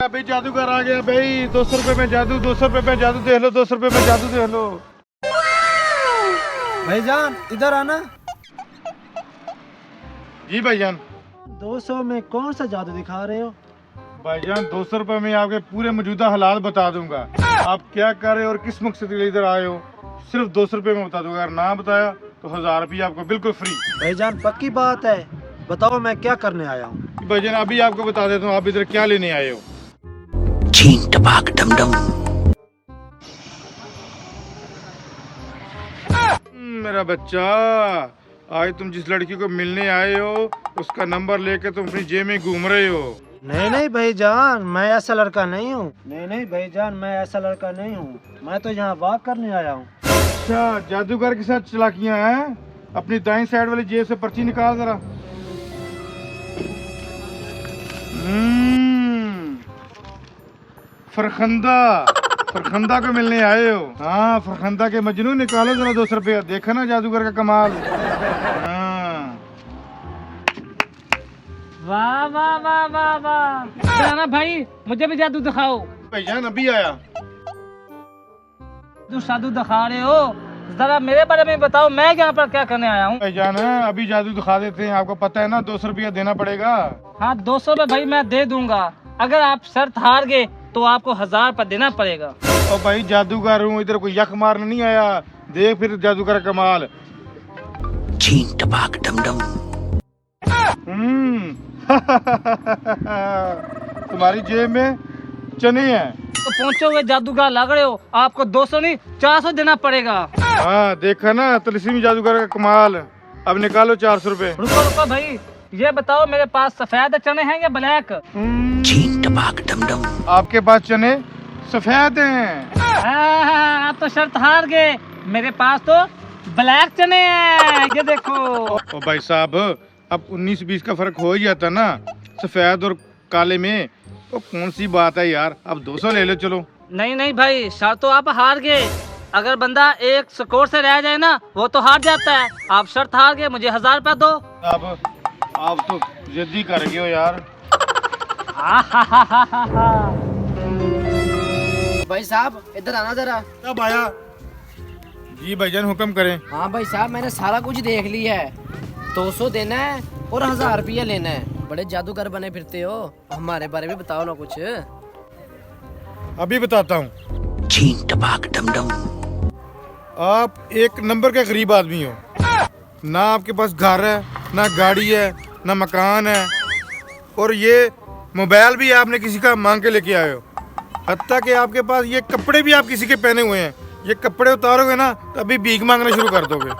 अभी जादूगर आ गया भाई। 200 रुपए में जादू, 200 रुपए में जादू देख लो, 200 रुपए में जादू देख लो। भाईजान इधर आना। जी भाईजान। 200 में कौन सा जादू दिखा रहे हो? भाईजान 200 रुपए में आपके पूरे मौजूदा हालात बता दूंगा। आप क्या कर रहे हो और किस मकसद के लिए इधर आए हो, सिर्फ 200 रुपए में बता दूंगा। अगर ना बताया तो 1000 रुपये आपको बिल्कुल फ्री। भाईजान पक्की बात है, बताओ मैं क्या करने आया हूँ? भाईजान अभी आपको बता देता हूँ आप इधर क्या लेने आए हो। छीन टपाक डमडम। मेरा बच्चा, आज तुम जिस लड़की को मिलने आए हो उसका नंबर लेके तुम अपनी जेब में घूम रहे हो। नहीं भाईजान, मैं ऐसा लड़का नहीं हूँ। नहीं भाईजान, मैं ऐसा लड़का नहीं हूँ। मैं तो यहाँ वॉक करने आया हूँ। अच्छा, जादूगर के साथ चालाकियां हैं। अपनी दाईं साइड वाली जेब से पर्ची निकाल जरा। फरखंदा को मिलने आए हो? हाँ, फरखंदा के मजनू निकालो जरा 200 रुपया। देखा ना जादूगर का कमाल। हाँ। वाह वाह वाह वाह वाह। ना भाई, मुझे भी जादू दिखाओ। भाईजान अभी आया। तू जादू दिखा रहे हो, जरा मेरे बारे में बताओ, मैं यहाँ पर क्या करने आया हूँ? भाईजान अभी जादू दिखा देते हैं। आपको पता है ना 200 रुपया देना पड़ेगा। हाँ 200 में भाई मैं दे दूंगा। अगर आप शर्त हार गए तो आपको 1000 पर देना पड़ेगा। और भाई जादूगर हूँ, इधर कोई यख मारने नहीं आया। देख फिर जादूगर का कमाल। छीन टपाक डमडम। तुम्हारी जेब में चने हैं। तो पहुँचो हुए जादूगर लग रहे हो, आपको 200 नहीं 400 देना पड़ेगा। हाँ देखा ना तिलस्मी जादूगर का कमाल। अब निकालो 400 रुपए। रुको रुको भाई, ये बताओ मेरे पास सफेद चने हैं या ब्लैक? छीन टपाक डमडम। आपके पास चने सफेद हैं। आप तो शर्त हार गए। मेरे पास तो ब्लैक चने हैं, ये देखो। ओ भाई साहब, अब 19-20 का फर्क हो ही जाता ना सफेद और काले में। तो कौन सी बात है यार, अब 200 ले लो चलो। नहीं भाई, शर्त तो आप हार गए। अगर बंदा एक स्कोर से रह जाए ना, वो तो हार जाता है। आप शर्त हार गए, मुझे 1000 रुपया दो। अब आप तो जिद्दी कर गए हो यार। भाई साहब इधर आना जरा। कब आया? जी भाईजान हुक्म करें। हाँ भाई साहब, मैंने सारा कुछ देख लिया है। 200 देना है और 1000 रुपया लेना है। बड़े जादूगर बने फिरते हो, हमारे बारे में बताओ ना कुछ। अभी बताता हूँ। छीन टपाक डमडम। आप एक नंबर के गरीब आदमी हो। ना आपके पास घर है, ना गाड़ी है, ना मकान है, और ये मोबाइल भी आपने किसी का मांग के लेके आए हो। हत्ता कि आपके पास ये कपड़े भी आप किसी के पहने हुए हैं। ये कपड़े उतारोगे ना तो अभी भीख मांगना शुरू कर दोगे।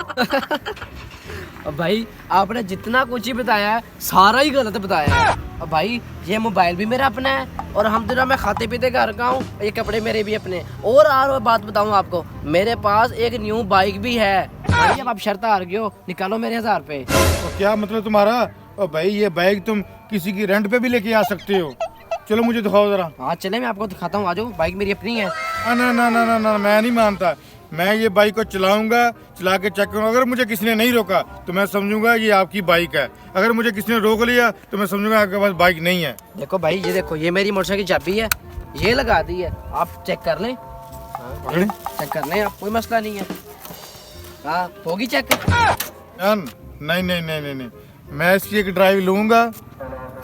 अब भाई आपने जितना कुछ ही बताया है सारा ही गलत बताया है। अब भाई ये मोबाइल भी मेरा अपना है, और हम दिनों में खाते पीते घर का हूँ, ये कपड़े मेरे भी अपने। और बात बताऊँ आपको, मेरे पास एक न्यू बाइक भी है। भाई अब आप शर्त हार गए हो, निकालो मेरे 1000 रुपए। तो क्या मतलब तुम्हारा? और भाई ये बाइक तुम किसी की रेंट पे भी लेके आ सकते हो। चलो मुझे दिखाओ जरा। हाँ चले, मैं आपको दिखाता हूँ, आ जाओ। बाइक मेरी अपनी है। ना ना ना ना ना, मैं नहीं मानता। मैं ये बाइक को चलाऊंगा, चला के चेक करूंगा। अगर मुझे किसी ने नहीं रोका तो मैं समझूंगा ये आपकी बाइक है। अगर मुझे किसी ने रोक लिया तो मैं समझूंगा आपके पास बाइक नहीं है। देखो भाई, ये देखो, ये मेरी मोटरसाइकिल की चाबी है, ये लगा दी है। आप चेक कर लें। हाँ, चेक कर लें आप, कोई मसला नहीं है। हाँ होगी चेक। नहीं नहीं नहीं नहीं नहीं, मैं इसकी एक ड्राइव लूंगा।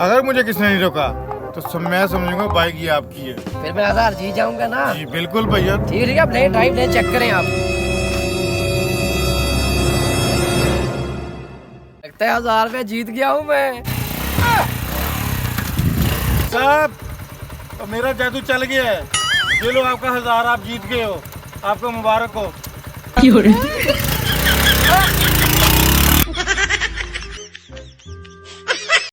अगर मुझे किसी ने नहीं रोका तो मैं समझूंगा बाइक ये आपकी है। फिर मैं 1000 जीत जाऊंगा ना? जी बिल्कुल भैया। ठीक है, आप ले ड्राइव ले, चेक करें आप। लगता है 1000 रुपया जीत गया हूँ मैं। साहब तो मेरा जादू चल गया है। ये लो आपका 1000, आप जीत गए हो। आपको मुबारक हो।